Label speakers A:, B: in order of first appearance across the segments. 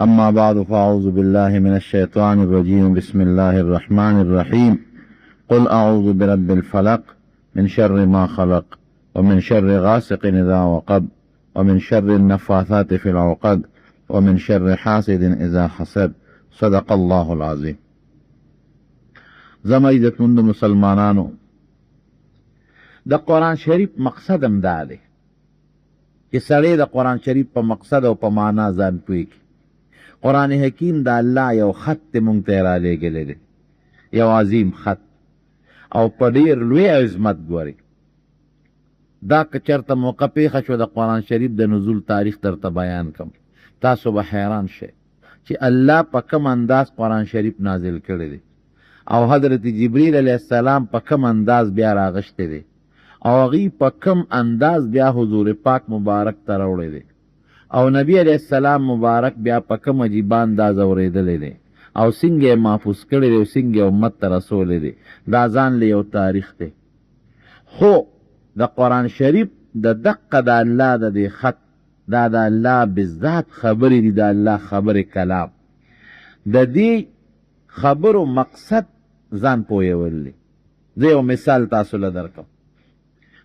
A: أما بعد فأعوذ بالله من الشيطان الرجيم. بسم الله الرحمن الرحيم. قل أعوذ برب الفلق من شر ما خلق ومن شر غاسق إذا وقب ومن شر النفاثات في العقد ومن شر حاسد إذا حسد. صدق الله العظيم. زما عزتمند مسلمانانو، د قرآن شریف مقصد هم دا دی چې سړی د قرآن شریف په مقصد او په معنا ځان پوهېږي. قرآن حکیم د الله یو خط دی، مونږ ته یې رالیږلی دی، یو عظیم خط او په ډېر لوی عظمت. ګورئ، دا که چېرته موقع پېښه شوه د قرآن شریف د نزول تاریخ درته بیان کړم، تاسو به حیران شئ چې الله په کوم انداز قرآن شریف نازل کړی دی او حضرت جبریل علیه السلام په کوم انداز بیا راغشتی دی او هغوی په کوم انداز بیا حضور پاک مبارک ته راوړی دی او نبی علیه السلام مبارک بیا په کوم عجیبه انداز اورېدلی دی او څنګه یې محفوظ کړی دی او څنګه یې امت ته رسولی دی. دا ځان له یو تاریخ دی. خو د قرآن شریف د دقه د الله د دې خط، دا د الله بذات خبرې دي، د الله خبرې کلام. د دې خبرو مقصد ځان پوهېول دی. زه یو مثال تاسو له درکړم.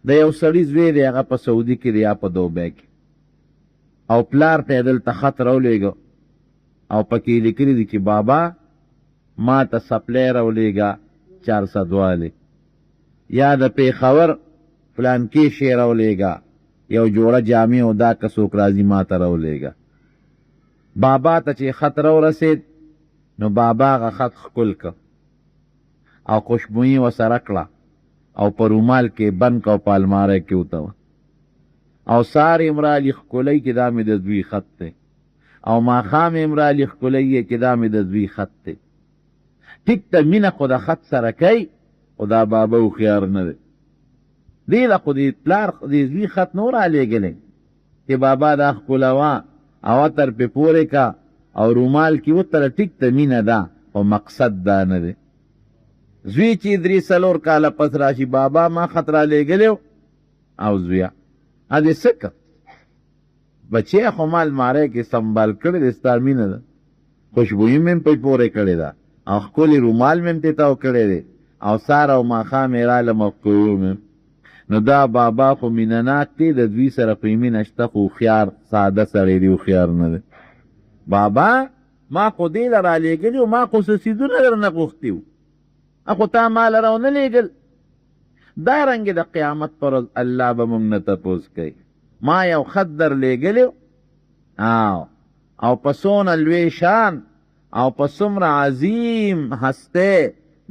A: د یو سړي زوی دی، هغه په سعودي کې دی یا په دوبۍ کې، او پلار ته یې دلته خط راولېږه او پکې یې لیکلي دي چې بابا ما ته سپلی راولېږه 400 والې، یا د پېښور فلانکې شی راولېږه، یو جوړه جامې او دا که څوک راځي ما ته راولېږه. بابا ته چې خط راورسېد نو بابا هغه خط ښکل که او خوشبویي ورسره کړه او په رومال کې بند که او په الماری کې وتوه او سهار یې مرالي ښکلی چې دا مې د دوی خط دی او ماښام یې مرالي ښکلی یې چې دا مې د دوی خط دی. ټیک ته مینه خو د خط سره کوي، خو دا بابا هوښیار نه دی. دې له خو دې پلار د دوی خط نه رالیږلی چې بابا دا ښکلوه او عطر پې پورې که او رومال کې وتله. ټیک ته مینه ده، خو مقصد دا نه دی. زوی چې 3-4 کاله پس راشي، بابا ما خط رالیږلی او زویه ادې څه که بچی خو ما الماری کې سنبال کړی دی، ستا مینه ده، خوشبویي مې پې پورې کړې ده او ښکلي رومال مې پې تاو کړی دی او سهار او ماښام یې رالم او ښکلو مې. نو دا بابا خو مینه ناک دی، د دوی سره خو یې مینه شته، خو هوښیار ساده سړی دی، هوښیار نه دی. بابا ما خو دې له رالیږلي و، ما خو څه څیزونه درنه غوښتي وو، خو تا ما له راونه لیږل. دارنګې د قیامت پر ورځ الله به موږ نه تپوس کوي، ما یو خط در لیږلی او په څونه لوی شان او په څومره عظیم هستی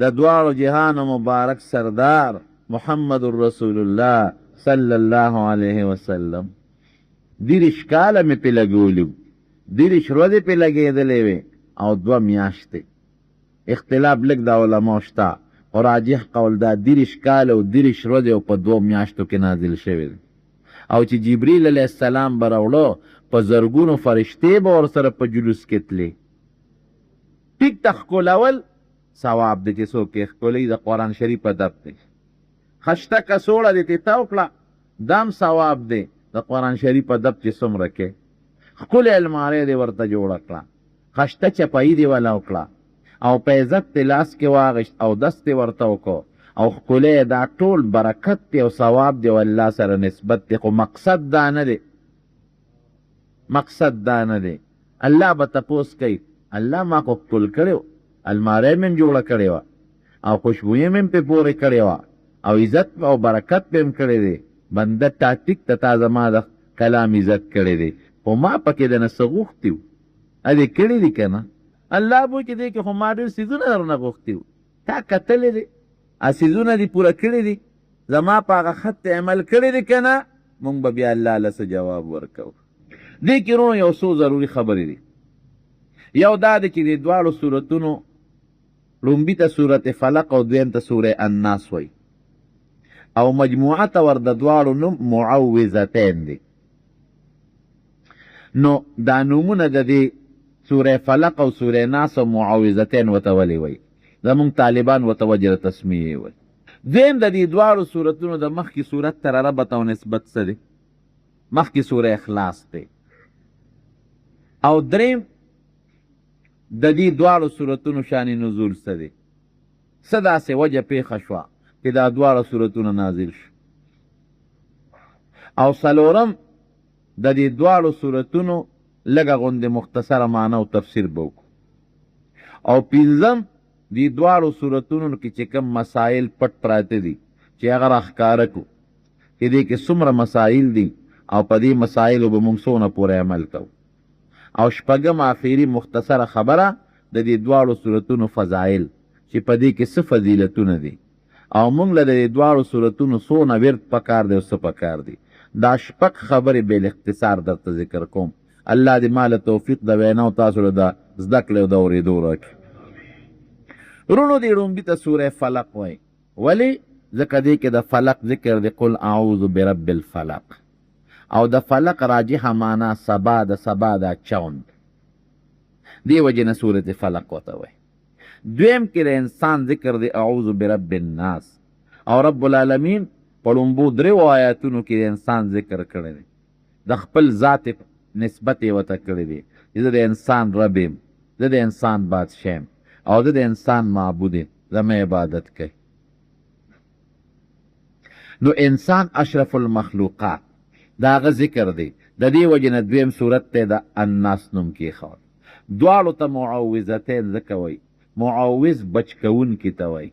A: د دواړو جهانو مبارک سردار محمد رسول الله صلی الله علیه وسلم 30 کاله مې پې لګولي وو، 30 ورځې پې لګېدلې وې او 2 میاشتې. اختلاف لږ د علماو شته، او راجح قول دا 30 کاله او 30 ورځې او په 2 میاشتو کې نازل شوی دی. او چې جبریل علیه السلام به راوړه، په زرګونو فرشتې به ورسره په جلوس کې تلې. ټیک ته ښکلول ثواب دی چې څوک یې ښکلوي، د قرآن شریف ادب دی. خشته کڅوړه دې تې تاو کړه، دام ثواب دی. د قرآن شریف ادب چې څومره کې ښکلې الماری دې ورته جوړه کړه، خشته چپایي دې وله وکړه او په عزت دې لاس کې واغشت او دست دې ورته وکړو او ښکلی. دا ټول برکت دی او ثواب دی او الله سره نسبت دی. خو مقصد دا نه دی، مقصد دا نه دی. الله به تپوس کوي، الله ما خو ښکل کړی و، الماری مې جوړه کړې وه او خوشبویي مې پې پورې کړې وه او عزت او برکت پې م کړی دی. بنده ټاټیک ته تا زما د کلام عزت کړی دی، خو ما پکې دنه څه غوښتي وو، ادې کړي دي که نه. الله بو چې دی کې خو ما ډېر څیزونه درنه غوښتي وو، تا کتلی دی، څیزونه دې پوره کړي دي، زما په هغه خط عمل کړی دی که نه، مونږ به بیا الله له څه جواب ورکوو. دې کې رونو یو څو ضروري خبرې دي. یو دا دی چې د دواړو صورتونو لومبي ته صورت فلق او دویم ته سوره الناس وایي او مجموعه ته ور د دواړو نوم معوذتین دی. نو دا نومونه د دې سوره فلق او سوره ناس او معوذتین ورته ولې وایي؟ زمونږ طالبان ورته وجر تسمیه وایي. دویم د دې دواړو صورتونو د مخکې صورت سره ربط او نسبت څه دی؟ مخکې سوره اخلاص دی. او دریم د دې دواړو صورتونو شان نزول څه دی، څه داسې وجه پیښه شوه چې دا دواړه صورتونه نازل شو. او څلورم د دې دواړو صورتونو لږه غوندې مختصره معنی او تفسیر به وکړو. او پنځم دې دواړو صورتونو کې چې کوم مسایل پټ پراته دي چې هغه راښکاره کړو چې دې کې څومره مسایل دي او په دې مسایلو به موږ څونه پورې عمل کوو. او شپږم آخري مختصره خبره د دې دواړو صورتونو فضایل چې په دې کې څه فضیلتونه دي او موږ له دې دواړو صورتونو څونه ورد پکار دی او څه پکار دي. دا شپږ خبرې بل اختصار درته ذکر کوم. الله دې مال توفیق د ویناو تاسو له د زده کړې او د اورېدو راکړي. وروڼو دې ړومبي ته سوره فلق وایي. ولې؟ ځکه دې کې د فلق ذکر دی، قل اعوذ برب الفلق. او د فلق راجحه معنا سبا، د سبا دا چوند، دې وجې نه سورة فلق ورته وایي. دویم کې د انسان ذکر دی اعوذ برب الناس. او رب العالمین په لومبو دریو آیاتونو کې د انسان ذکر کړی دی، د خپل ذات نسبت یې ورته کړی دی چې زه د انسان رب یم، زه د انسان بادشاه یم او زه د انسان معبود یم، زما عبادت کوي. نو انسان اشرف المخلوقات دا هغه ذکر دی. د دې وجې نه دویم صورت ته د الناس نوم کېښود. دواړو ته معوذتین ځکه وایي. معوذ بچ کوونکي ته وایي،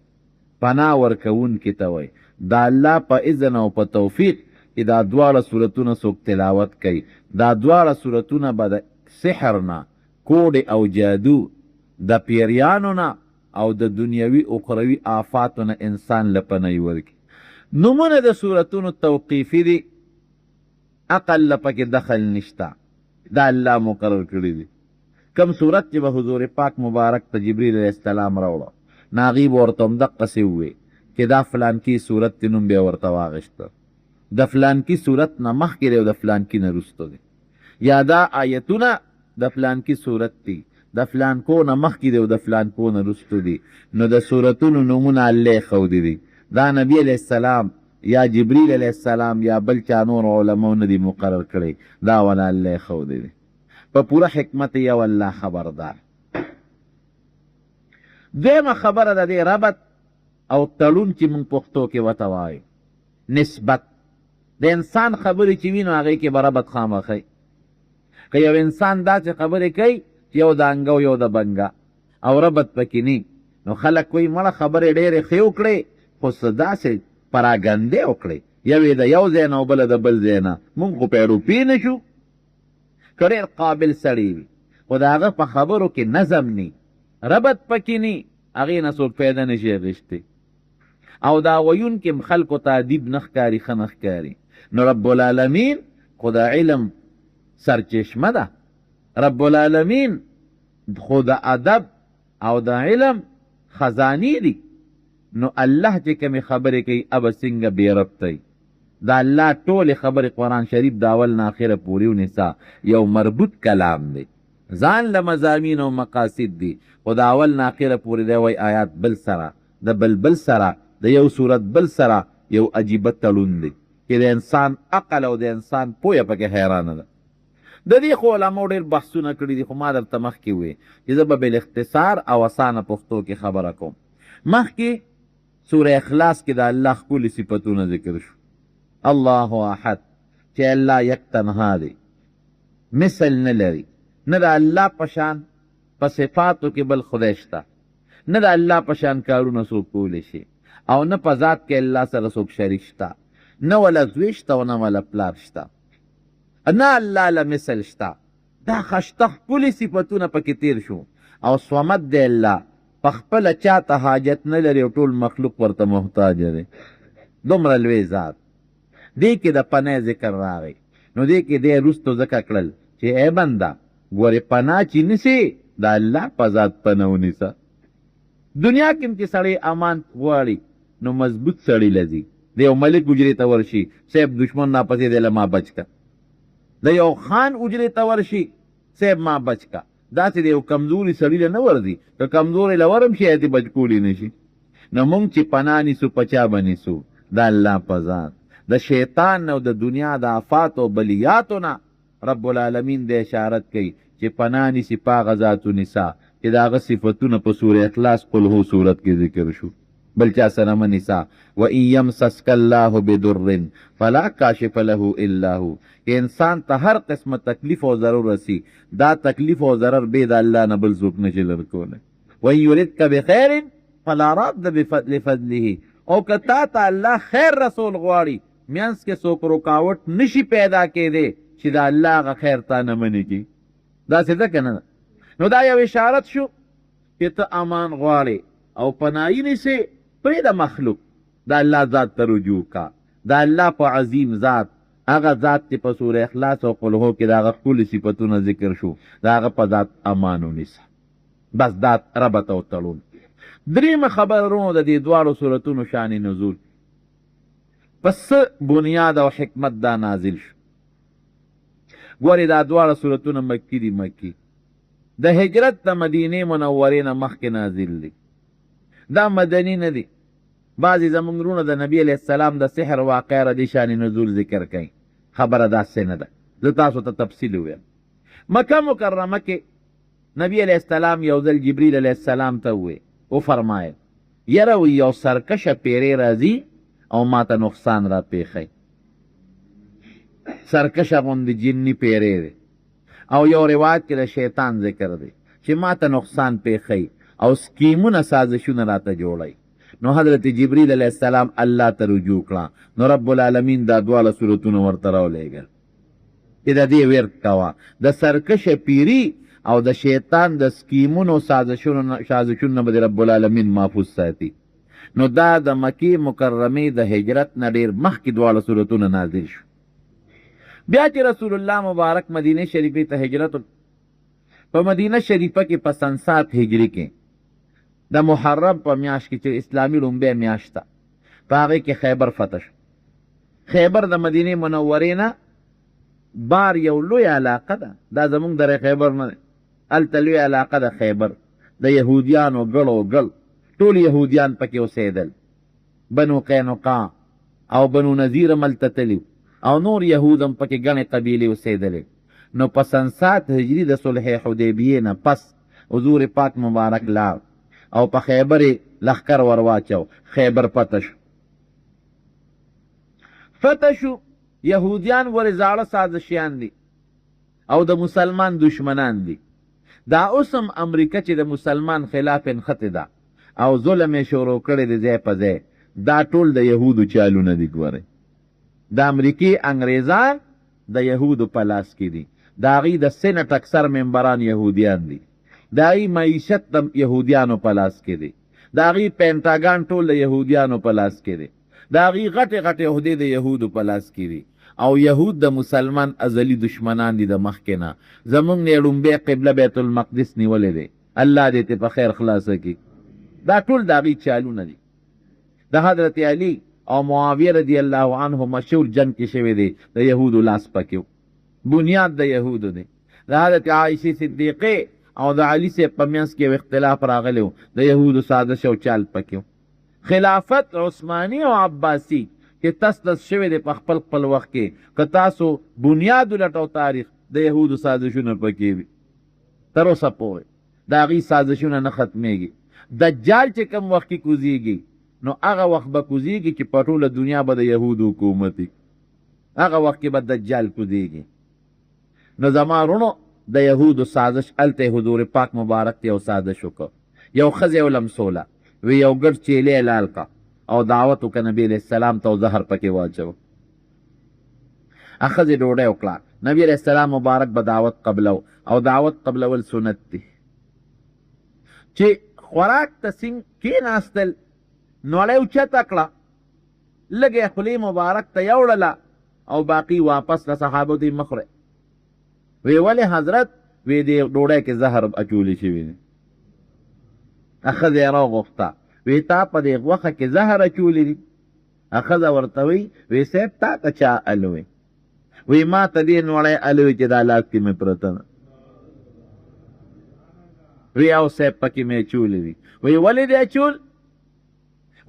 A: پناه ورکوونکي ته وایي. د الله په اذن او په توفیق چې دا دواړه صورتونه څوک تلاوت کوي، دا دواړه صورتونه به د سحر نه، کوډې او جادو، د پیریانو نه او د دنیوي اخروي آفاتو نه انسان له پناهي ورکړي. نومونه د صورتونو توقیفي دي، عقل له پکې دخل نشته، دا الله مقرر کړي دي. کم صورت چې به حضور پاک مبارک ته جبریل علیه السلام راوړه، ناغي به ورته همدقسې وویل چې دا فلانکي صورت دی، نوم بیا ورته واغېسته. د فلانکي صورت نه مخکې دی او د فلانکي نه وروسته دی، یا دا آیتونه د فلانکي صورت دی، د فلانکو نه مخکې دی او د فلانکو نه وروسته دی. نو د صورتونو نومونه الله ښودي دي. دا نبی علیه السلام یا جبریل علیه السلام یا بل چا نور علماو نه دي مقرر کړی، دا ولا الله ښودي دي. په پوره حکمت یو الله خبردار. دویمه خبره د دې ربط او تړون چې موږ پښتو کې ورته وایو، نسبت. د انسان خبرې چې وي نو هغې کې به ربط خامخی. که یو انسان داسې خبرې کوي چې یو د انګه او یو د بنګه او ربط پکې نه، نو خلک وایي مړه خبرې ډېرې ښې وکړې خو څه داسې پراګندې وکړې، یو یې د یو ځای نه او بله د بل ځای نه، موږ خو پیروپي نه شو. که ډېر قابل سړی وي خو د هغه په خبرو کې نظم نی، ربط پکې نی، هغې نه څوک پیدا نشي اخیستی. او دا ویونکي خلکو ته ادیب نه ښکاري، ښه نه ښکاري. نو رب العالمین خو د علم سرچشمه ده، رب العالمین خو د ادب او د علم خزانې دي. نو الله چې کومې خبرې کوي ابه څنګه بې ربطی. دا الله ټولې خبرې قرآن شریف د اول نه اخره پورې ونیسه، یو مربوط کلام دی، ځان له مضامین او مقاصد دي، خو د اول نه اخره پورې دی وایي آیات بل سره، د بل سره، د یو صورت بل سره یو عجیبه تړون دی چې د انسان عقل او د انسان پویه پکې حیرانه ده. د دې خو علماو ډېر بحثونه کړي دي، خو ما درته مخکې وویې چې زه به بالاختصار او اسانه پښتو کې خبره کوم. مخکې سوره اخلاص کې د الله ښکلي صفتونه ذکر شو. الله احد، چې الله یک تنها دی، مثل نه لري، نه د الله په شان په صفاتو کې بل خدای شته، نه د الله په شان کارونه څوک کولی شي، او نه په ذات کې الله سره څوک شریک شته، نه ولا زوی شته او نه ولا پلار شته، نه الله له مثل شته. دا خشته ښکلي صفتونه پکې تیر شو. او صمد دی الله، په خپله چاته حاجت نه لري او ټول مخلوق ورته محتاج دی، دومره لوی ذات. دې کې د پناه ذکر راغی. نو دې کې دې وروستو ذکر کړل چې ای بنده ګورې پناه چې نیسې د الله په ذات پناه ونیسه. دنیا کې چې سړی امان غواړي نو مضبوط سړی لځي. د یو ملک حجرې ته ورشي، صاحب دشمن ناپسې دی له ما بچ که. د یو خان حجرې ته ورشي، صاحب ما بچ که. داسې د یو کمزوري سړي له نه ورځي، که کمزوری له ورم شي ایتې بچ کولی نه شي. نو مونږ چې پناه نیسو په چا به نیسو؟ د الله په ذات. د شیطان او د دنیا د آفات او بلیاتو نه رب العالمین د اشارت کوي چې پناه نیسي په هغه ذاتو نیسه چې د هغه صفتونه په سورې اخلاص قل هو صورت کې ذکر شو. بل چا سره مه نیسه. وان یمسسک الله بدر فلا کاشف له الا هو. که انسان ته هر قسمه تکلیف او ضرر رسی، دا تکلیف او ضرر بې د الله نه بل څوک نشي لرکولی. وان یردک بخیر فلا رد لفضله. او که تا ته الله خیر رسول غواړي، منځ کې څوک رکاوټ نشي پیدا کېدی چې د الله هغه خیر تا نه منې کي. داسې ده که نه ده؟ نو دا یو اشارت شو چې ته امان غواړې او پناهي نیسې پرې د مخلوق، د الله ذات ته رجوع کا. د الله په عظیم ذات، هغه ذات چې په سوره اخلاص او قل هو کې د هغه ښکلي صفتونه ذکر شو، د هغه په ذات امان ونیسه. بس دا ربط او تړون. درېیمه خبره ورونو د دې دواړو صورتونو شان نزول، پس بنیاد او حکمت دا نازل شو. ګورې دا دواړه صورتونه مکي دي. مکي د هجرت د مدینې منورې نه مخکې نازل دي، دا مدني نه دي. بعضې زمونږ وروڼه د نبي علیه السلام د سحر واقع را دي شان نزول ذکر کوي. خبره داسې نه ده، زه تاسو ته تفصیل وویم. مکه مکرمه کې نبی علیه السلام یو ځل جبریل علیه السلام ته وویل، وفرمایل یره وی یو سرکشه پیرې راځي او ما ته نقصان را پیښی. سرکشه غوندې جني پیرې دی او یو روایت کې د شیطان ذکر دی چې ما ته نقصان پیښی او سکیمونه سازشونه راته جوړی. نو حضرت جبریل علیه السلام الله ته رجوع کړه. نو رب العالمین دا دواړه صورتونه ورته راولېږل چې د دې ورد کوه. د سرکشه پیري او د شیطان د سکیمونو سازشونو به رب العالمین محفوظ ساتي. نو دا د مکې مکرمې د هجرت نه ډېر مخکې دواړه صورتونه نازل شو. بیا چې رسول الله مبارک مدینه شریفې ته هجرت، په مدینه شریفه کې په سن 7 هجري کې د محرم په میاشت کې چې اسلامي لومبۍ میاشت ده، په هغې کې خیبر فتح شو. خیبر د مدینې منورې نه بار یو لوی علاقه ده، دا زمونږ دره خیبر نه دی، هلته لوی علاقه ده خیبر. د یهودیانو ګړو ګړ ټول یهودیان پکې اوسېدل. بنو قینقاع او بنو نذیر هم هلته تلي او نور یهود هم پکې ګڼې قبیلې اوسېدلې. نو په سن 7 هجري د صلح حدیبیې نه پس حضور پاک مبارک لاړ او په خیبر یې لښکر ور واچو. خیبر فتح شو. فتح شو. یهودیان ورې زاړه سازشیان دي او د مسلمان دشمنان دي. دا اوس هم امریکا چې د مسلمان خلاف نښتې ده او ظلم یې شروع کړی دی ځای په ځای، دا ټول د یهودو چالونه دي. ګورئ، د امریکې انګریزان د یهودو په لاس کې دي. د هغوی د سینټ اکثر ممبران یهودیان دي. د هغوی معیشت د یهودیانو په لاس کې دی. د هغوی پینټاګان ټول د یهودیانو په لاس کې دی. د هغوی غټې غټې عهدې د یهودو په لاس کې دي. او یهود د مسلمان ازلی دشمنان دي د مخکې نه. زمونږ نه یې لومبۍ قبله بیت المقدس نیولې دی. الله دې ته په خیر خلاصه کړي. دا ټول د هغوی چالونه دي. د حضرت علی او معاویه رضی الله عنه مشهور جنگ کې شوی دی، د یهودو لاس پکې و. بنیاد د یهودو دی. د حضرت عایشې صدیقې او د علي صاحب په منځ کې یو اختلاف راغلی و، د یهودو سازش او چال پکې و. خلافت عثماني او عباسي چې تسلس شوی دی په خپل خپل وخت کې، که تاسو بنیاد ولټو تاریخ، د یهودو سازشونه پکې وي. تر اوسه پورې د هغوی سازشونه نه ختمیږي. دجال چې کوم وخت کې کوزیږي، نو هغه وخت به کوزیږي چې په ټوله دنیا به د یهودو حکومت وي. هغه وخت کې به دجال کوزیږي. نو زما وروڼو د یهودو سازش هلته حضور پاک مبارک ته یو سازش وکړ. یو ښځې ولمسوله، وی یو ګډ چیلی لال کا او دعوت وکړه نبي علیه السلام ته او زهر پکې واچو. ښځې ډوډۍ وکړه. نبي علیه السلام مبارک به دعوت قبلو او دعوت قبلول سنت دی. چې خوراک ته سینګ کېناستل، نوړۍ اوچته کړه، لږې خولې مبارک ته یوړله او باقي واپس له صحابو ته یې مه خورئ. وی ولې حضرت؟ وی دې ډوډۍ کې زهر اچولی شوي دي. ښځه یې راوغوښته، وی تا په دې غوښه کې زهر اچولی دي؟ ښځه ورته وی صاحب تا ته چا الوی؟ وی ما ته دې نوړۍ الوی چې دا لاس کې مې پرته ده. وی او صاحب پکې مې اچولی دي. وی ولې دې اچول؟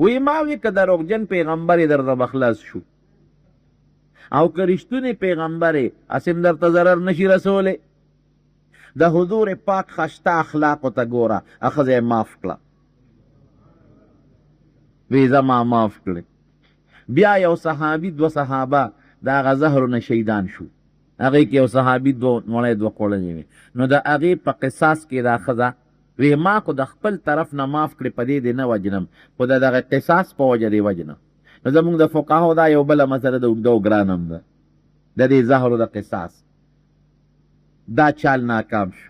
A: وی ما وی که دروغجن پیغمبر یې درته به خلاص شو، او که رښتونی پیغمبر یې هسې هم درته ضرر نشي رسولی. د حضور پاک خشته اخلاقو ته ګوره ښځه یې معاف کړه وی زما معاف کړې بیا یو صحابي دوه صحابه د هغه زهرو نه شهیدان شو هغې کې یو صحابي مړی دوه خوړلې وې نو د هغې په قصاص کې دا ښځه وی ما خو د خپل طرف نه معاف کړې په دې نه وجنم خو د دغه قصاص په وجه دې وجنم نو زمونږ د فقهاو دا یو بله مسله د اوږده او ګرانم ده د دې زهرو د قصاص دا چال ناکام شو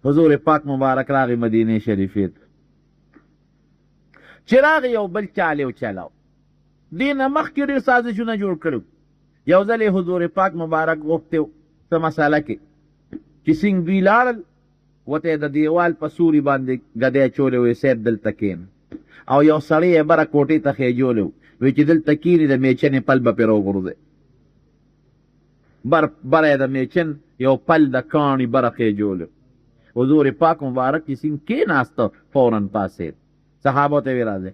A: حضور پاک مبارک راغی مدینه شریفې ته چې راغی یو بل چال یې وچلاو دې نه مخکې ډېر سازشونه جوړ کړي یو ځل یې حضور پاک مبارک غوښتی څه مسله کې چې څنګ دوی لاړل وته د دیوال په سوري باندې ګدی اچولی وی سید دلته کښېنه او یو سړی یې بره کوټې ته خېجولی وی چې دلته کښېني د میچنې پل به پرې راوغورځئ بره یې د میچن یو پل د کاڼي بره خېجولی حضور پاک مبارک چې څنګ کېناسته فوراً پاسېد صحابو ته وی راځئ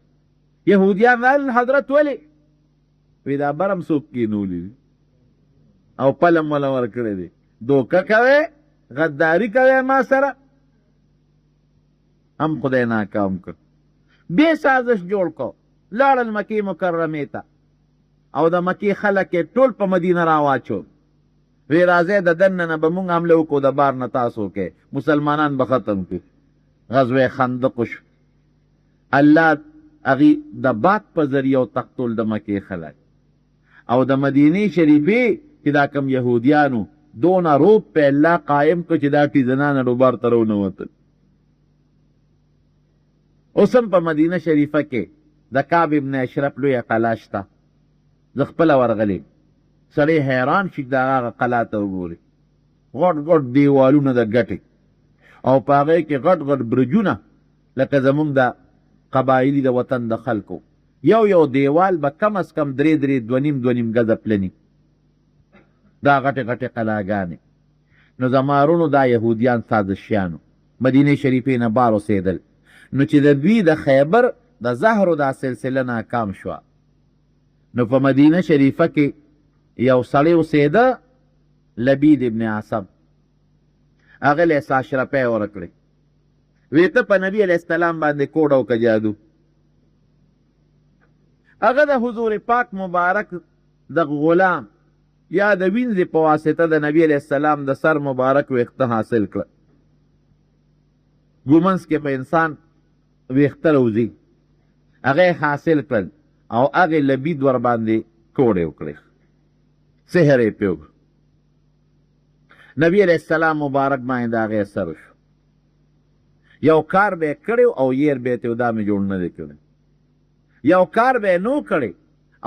A: یهودیان ویل حضرت ولې وی دا بر هم څوک کېنولی دي او پل هم وله ورکړی دی دوکه کوې غداري کوې ما سره هم خدای ناکام کړ بې سازش جوړ کړ لاړل مکې مکرمې ته او د مکې خلک یې ټول په مدینه راواچول وی راځئ د دننه نه به مونږ حمله وکړو د بار نه تاسو کې مسلمانان به ختم کړي غزوه خندق شو الله هغې د باد په ذریعه تقتل د مکې خلک او د مدینې شریفې چې دا کم یهودیانو دونه روب په الله قایم کړ چې دا ټیزنانه ډوبار ته راونوتل اوس هم په مدینه شریفه کې د کعب ابن اشرف لویه قلعه شته زه خپله ورغلی سړی حیران شي د هغه قلعه ته وګوري غټ غټ دیوالونه د ګټې او په هغې کې غټ غټ برجونه لکه زمونږ د قبایلي د وطن د خلکو یو دیوال به کم از کم 3 ګزه پلني دا غټې غټې قلاګانې نو زمارونو دا یهودیان سازشیانو مدینې شریفې نه بار اوسېدل نو چې د دوی د خیبر د زهرو دا سلسله ناکام شوه نو په مدینه شریفه کې یو سړی اوسېده لبید ابن عاصم هغه له ساشرپی ورکړې وی ته په نبي علیه السلام باندې کوډ او که جادو هغه د حضور پاک مبارک د غلام یا د وینځې په واسطه د نبی علیه السلام د سر مبارک ویښته حاصل کړه ګومنس کې په انسان ویښته روځي هغه حاصل کړل او هغې لبید ور باندې کوډې وکړې سحر یې پې وکړ نبی علیه السلام مبارک باندې د هغې اثر شو یو کار به یې کړی او یېر به یې ته دا مې جوړ نه دی کړی یو کار به یې نو کړی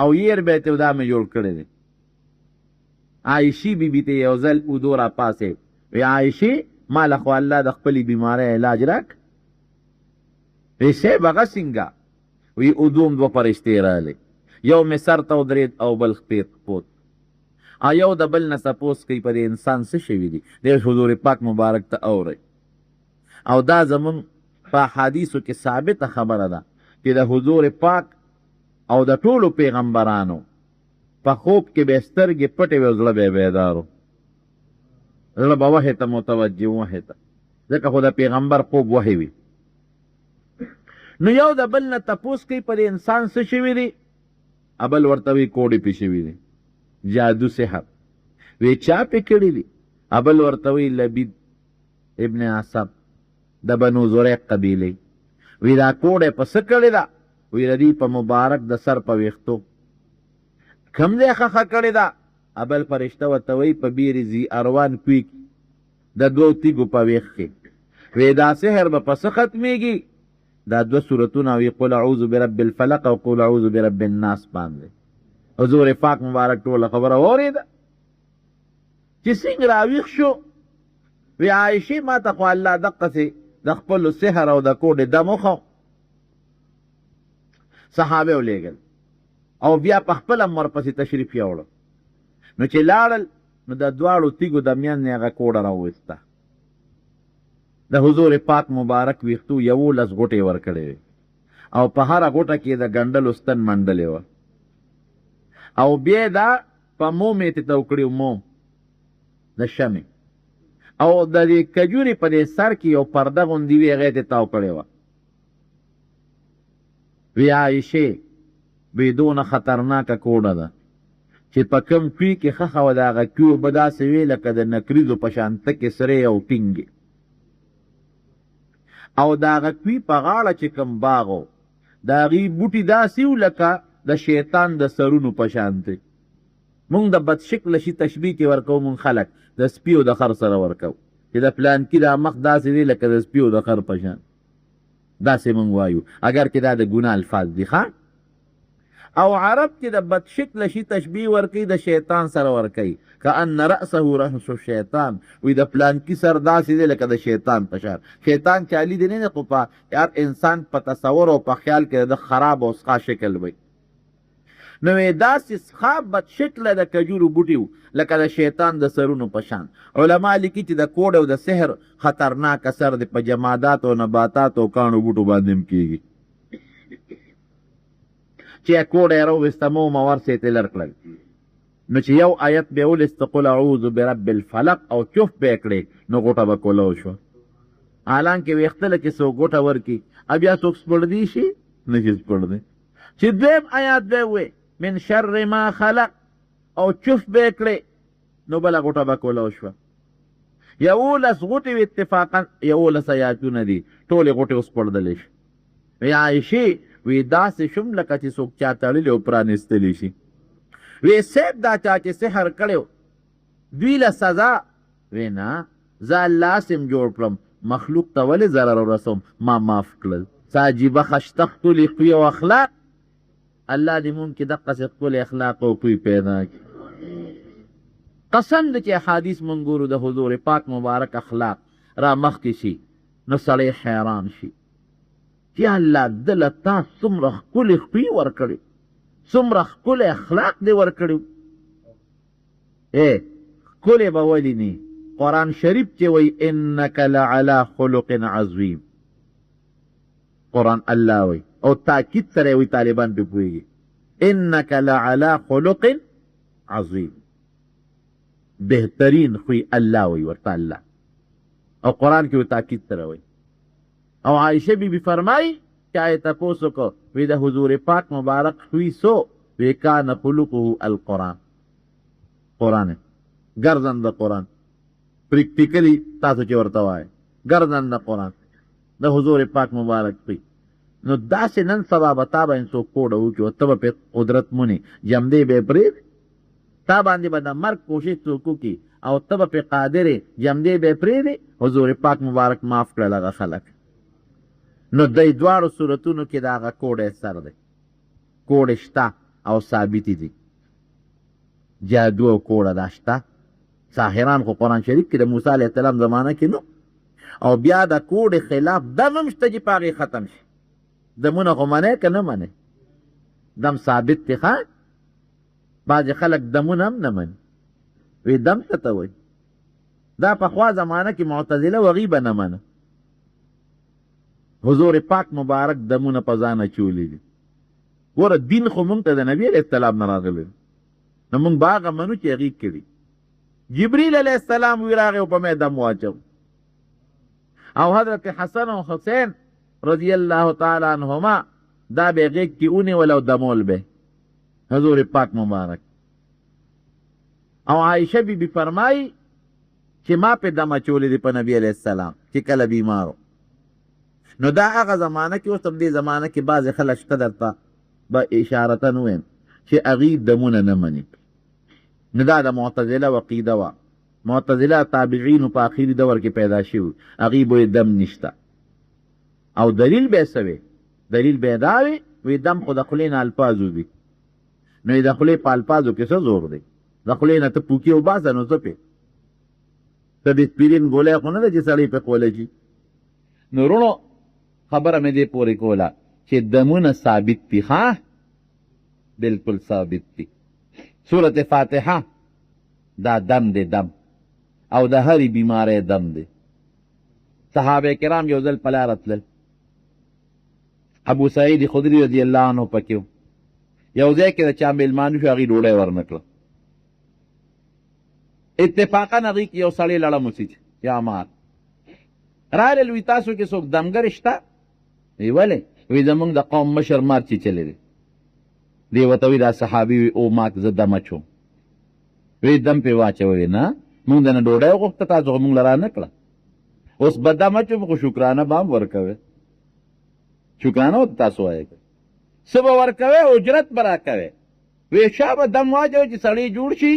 A: او یېر به یې ته دا مې جوړ کړی دی عایشې بیبي ته یو ځل اودو را پاسې وی عایشې ما له خو الله د خپلې بیمارۍ علاج راک وی صیب هغه څنګه وی اودوم 2 فرشتې راغلې یو مې سر ته ودرېد او بل خپې پوت یو د بل نه تپوس کوي په دې انسان څه شوي دي د حضور پاک مبارک ته اورئ او دا زمون په حدیثو کې ثابته خبره ده چې د حضور پاک او د ټولو پیغمبرانو په خوب کې به سترګې پټې وي او زړه به یې بیدار و زړه به وحې ته متوجه وحې ته ځکه خو د پیغمبر خوب وحې وي نو یو د بل نه تپوس کوي په دې انسان څه شوي دي ابل ورته وي کوډې پې شوي دي جادو سحر وی چا پې کړي دي ابل ورته وي لبید ابن عاصم د بنو زریق قبیلې وی دا کوډه په څه کړې ده وی د دې په مبارک د سر په ویښتو کم ځای ښخه کړې ده ابل فرشته ورته وی په بیرې ځي اروان کوي د 2 تیږو په ویښ کې وی دا سحر به په څه ختمېږي دا 2 سورتونه وی قل اعوذ برب الفلق او قل اعوذ برب الناس باندې حضور پاک مبارک ټوله خبره واورېده چې څنګه راویښ شو وی عایشې ما ته خو الله دقسې د خپلو سحر او د کوډې دم وخو صحابه ولیږل او بیا په خپله هم ورپسې تشریف یوړه نو چې لاړل نو د 2 تیږو د میان نه هغه کوډه راوویسته د حضور پاک مبارک ویښتو 11 غوټې ورکړې وې او په هره غوټه کې د ګنډلو ستن منډلې وه او بیا دا په موم یې ته وکړي موم د شمې او د دې کجوري په دې سر کې یو پرده غوندې وي هغې ته تاو کړې وه وی عایشې وی دونه خطرناکه کوډه ده چې په کم کوي کې ښخه وه د هغه کوي به داسې وي لکه د نکریزو په شانته کې سرې او ټینګې او د هغه کوي په غاړه چې کوم باغ و د هغې بوټي داسې و لکه د شیطان د سرونو په شانتې مونږ د بدشکله شي تشبیه کې ورکوو مونږ خلک د سپي او د خر سره ورکوو چې د پلانکي دا مخ داسې دی لکه د سپي او د خر په شان داسې مونږ وایو اگر کې دا د ګناه الفاظ دي ښه او عرب چې د بدشکله شي تشبیه ورکوي د شیطان سره ورکوي کأن رأسه رأس الشیطان وی د پلانکي سر داسې دی لکه د شیطان په شان شیطان چې علي دی نه خو په یار انسان په تصور او په خیال کې د خراب او سخا شکل وي نو داسې سخا بد شکله د کجورو بوټي و لکه د شیطان د سرونو په شان علما لیکي چې د کوډ او د سحر خطرناک اثر دی په جمادات او نباتات او کاڼو بوټو باندې هم کېږي چې کوډ یې راوویسته مو ورسې یې لر کړل نو چې یو آیت به یې ولسته قل اعوذ برب الفلق او چوف به یې کړې نو غوټه به کولو شوه حالانکې ویښتله چې څوک غوټه ورکړي بیا څوک سپړدی شي نه شي سپړدی چې دویم آیات به یې ووی من شر ما خلق او چوف به یې کړې نو بله غوټه به کولو شوه 11 غوټې وي اتفاقا 11 آیاتونه دي ټولې غوټې وسپړدلی شي وی عایشې وی داسې شوم لکه چې څوک چا تړلي او پرانیستلی شي وی صیب دا چا چې سحر کړی دوی له سزا وی نه زه الله سم جوړ کړم مخلوق ته ولې ضرر ورسوم ما معاف کړل څه عجیبه خشته ښکلي خوی او اخلاق الله دې مونږ کې دقسې ښکلي اخلاق او خوی پیدا کړي قسم دی چې حدیث مونږ ګورو د حضور پاک مبارک اخلاق را مخکې شي نو سړی حیران شي یا الله دله تا څومره ښکلي خوی ورکړي څومره ښکلی اخلاق دې ورکړي ښکلی به ولې نه قرآن شریف چې وایي انک لعلی خلق عظیم قرآن الله وایي او تاکید سره وایي طالبان پې پوهېږي انک لعلی خلق عظیم بهترین خوی الله وایي ورته الله او قرآن کې تاکید سره وایي او عائشه بی بی فرمائی کہ آیت تپوسو کو وی دا حضور پاک مبارک ہوئی سو وی کان خلقه القرآن قرآن گردن دا قرآن پریکٹیکلی تاسو چی ورتوائی گردن دا قرآن دا حضور پاک مبارک ہوئی نو دا سے نن سبا بتابا انسو کوڑا ہو چو تبا پی قدرت منی جمدے بے پرید تا باندی با دا مرک کوشش تو کی او تبا پی قادر جمدے بے پرید حضور پاک مبارک معاف کر لگا خلق نو دای دواړو صورتونو کې د هغه کوډی سر دی کوډ شته او ثابتې دي جادو او کوډه دا شته ساحران خو قرآن شریف کې د موسی علیه السلام زمانه کې نو او بیا د کوډې خلاف دم هم شته چې په هغې ختم شي دمونه خو منئ که نه منئ دم ثابت دی ښه بعضې خلک دمونه هم نه مني وی دم څه ته وایي دا پخوا زمانه کې معتزله و هغوی به نه منه حضور پاک مبارک دمونه په ځان اچولی دي ګوره دین خو مونږ ته د نبي علیه السلام نه راغلی نو مونږ به هغه منو چې هغې کړي جبریل علیه السلام وی راغی او په مې دم واچو او حضرت حسن او حسین رضی الله تعالی عنهما دا به غیږ کې ونیول او دمول به حضور پاک مبارک او عایشه بی بی فرمایي چې ما په دم اچولی دي په نبي علیه السلام چې کله بیمارو نو دا هغه زمانه کې اوس هم دې زمانه کې بعضې خلک شته درته به اشارتن ویم چې هغوی دمونه نه مني نو دا د معتزله عقیده وه معتزله تابعینو په آخري دور کې پیدا شوي هغوی به دم نشته او دلیل به یې څه وی دلیل به یې دا وی دم خو د خولې نه الفاظو دي نو د خولې په الفاظو کې څه زور دی د خولې نه ته پوکي وباسه نو څه پې ته د سپرین ګولی خو نه ده چې سړی پې خوله شي نو رونو خبره مې دې پورې کوله چې دمونه ثابت دي ښه بلکل ثابت دي سورت فاتحه دا دم دی دم او د هرې بیمارۍ دم دی صحابه کرام یو ځل په لاره تلل ابو سعید خدري رضی الله عنه پکې و یو ځای کې د چا میلمانه شو هغې ډوډۍ ورنه کړه اتفاقا هغې کې یو سړی لړم وسي یا مات رالل وی تاسو کې څوک دمګر شته؟ وی ولې؟ وی زمونږ د قوم مشر مار چې چلی دی. دی ورته وی دا صحابي وی او ماک زه دم اچوم. وی دم پې واچوی نه مونږ د نه ډوډۍ وغوښته تاسو خو مونږ له را نه کړه. اوس به دم اچوم خو شکرانه به هم ورکوې. شکرانه ورته تاسو وایې څه به ورکوې اجرت به راکوې. وی شا به دم واچوی چې سړی جوړ شي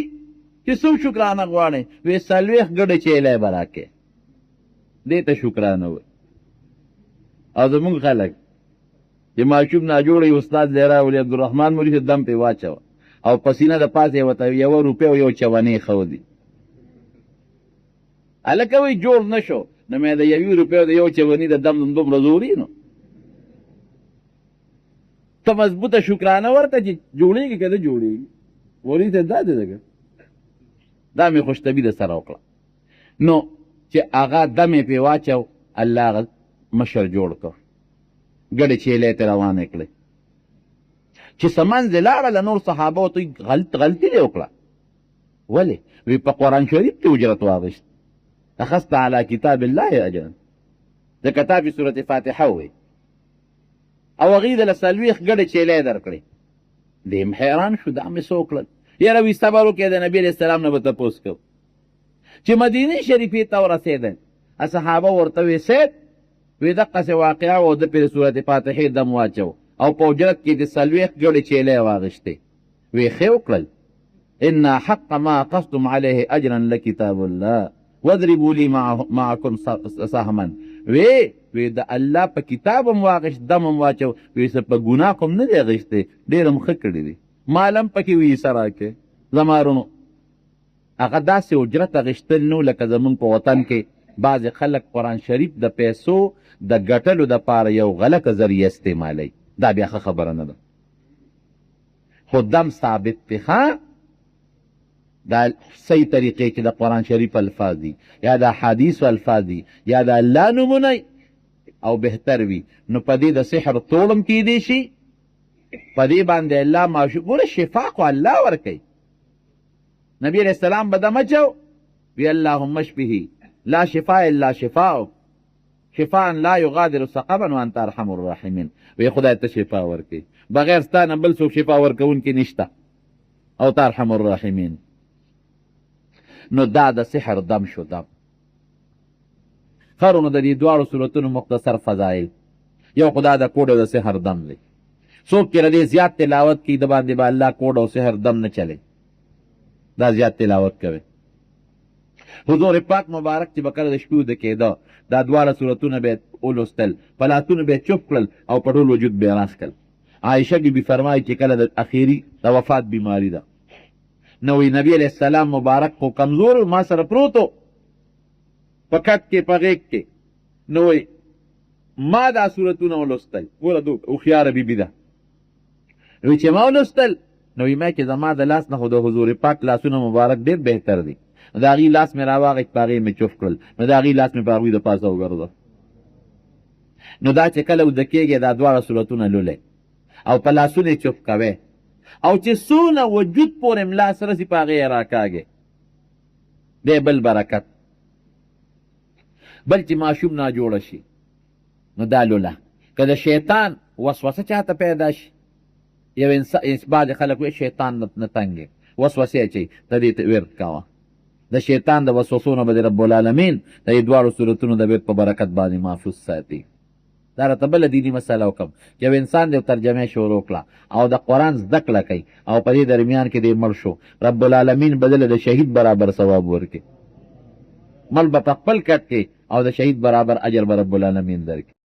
A: چې څو شکرانه غواړې. وی 40 ګډې چیلی به راکې. دې ته شکرانه وایي. او زمونږ خلک چې ماشوم ناجوړی استاد دی راولي عبدالرحمن مولوي ته دم پې واچوه او پسینه د پاسه یې ورته 1 روپۍ او 1 چونې ښودي. هلکه وایي جوړ نه شو نو مې د 1 روپۍ او د 1 چونې د دم دومره زوري نو ته مضبوطه شکرانه ورته چې جوړېږي که نه جوړېږي. مولوي ته دا دی دګه دا مې خوشطبي د سره وکړه. نو چې هغه دم یې پې واچو الله هغه مشر جوړ کړ ګډې چیلې ته روانې کړې چې څه منځې لاړله نور صحابه ورته غلطي دې وکړه. ولې؟ وی په قرآن شریف کې اجرت واغېست. اخذت علی کتاب الله اجرا د کتاب صورت فاتحه وی او هغې دله 40 ګډې چیلې درکړې. دی هم حیران شو دا مې څه وکړل. یاره وی صبر وکړې د نبي علیه السلام نه به تپوس کوو چې مدینې شریفې ته ورسېدل صحابه ورته وی سید وی دقسې واقعه و د پرې صورت فاتحې دم واچو او په اجرت کې د 40 ګډې چیلې واغېستې. وی ښې وکړل. ان حق ما قصتم علیه اجرا لکتاب الله واضربوا لي معکم سهما. وی د الله په کتاب هم واغېست دم هم واچو. وی څه په ګناه کوم نه دی اغېستی ډېر هم ښه کړي دي مال هم پکې وي ایسه راکې. زمارونو هغه داسې اجرت اغېستل نو لکه زمونږ په وطن کې بعضې خلک قرآن شریف د پیسو د ګټلو دپاره یو غلطه ذریعه استعمالوي. دا بیا ښه خبره نه ده. خو دم ثابت دی ښه دا صحیح طریقې چې د قرآن شریف الفاظ دي یا د حدیثو الفاظ دي یا د الله نومونه او بهتر وي نو په دې د سحر توړم کیدی شي. په دې باندې الله معشوق ګوره شفا خو الله ورکوي. نبی علیہ السلام به دم اچو وی اللهم اشفه لا شفاء الا شفاء شفاء لا یغادر سقما وانت ارحم الراحمین. وی خدای ته شفا ورکوي بغیر ستا نه بل څوک شفا ورکوونکی نشته او ته ارحم الراحمین. نو دا د سحر دم شو. دم خرونو د دې دواړو صورتونو مختصر فضایل. یو خدا د کوډ او د سحر دم دی. څوک چې د زیات تلاوت کوي د باندې به الله کوډ او سحر دم نه چلی. دا زیات تلاوت کوي. حضور پاک مبارک چې به کله د شپې وده کېده دا دواړه صورتونه به یې ولوستل په لاسونو به یې چوپ کړل او په ټول وجود به یې راس کړل. عایشه بیبي فرمایي چې کله د اخیري د وفات بیماري ده نو وی نبی علیہ السلام مبارک خو کمزور ما سره پروتو په کټ کې په غېږ کې نو وی ما دا صورتونه ولوستل. ګوره هوښیاره بیبي ده. وی چې ما ولوستل نو وی ما چې زما د لاس نه خو د حضور پاک لاسونه مبارک ډېر بهتر دي. د هغې لاس مې راواغېست په هغې مې چوف کړل نو د هغې لاس مې په هغوی د پاسه وګرځه. نو دا چې کله وده کېږې دا دواړه صورتونه لولئ او په لاسونه یې چوف کوئ او چې څونه وجود پورې ملا سره سي په هغې یې راکاږې. دی بل برکت. بل چې ماشوم ناجوړه شي نو دا لوله که د شیطان وسوسه چاته پیدا شي یو بعضې خلک وایي شیطان نه تنګې وسوسې اچوي ته دې ته ورد کوه. د شیطان د وسوسو نه به د رب العالمین د دې دواړو صورتونو د ورد په برکت باندې محفوظ ساتي. دا راته بله دیني مسله وکړم چې یو انسان د ترجمې شروع کړه او د قرآن زده کړه کوي او په دې درمیان کې دی مړ شو رب العالمین بدله د شهید برابر ثواب ورکړي. مړ به په خپل کټ کې او د شهید برابر اجر به رب العالمین درکړي.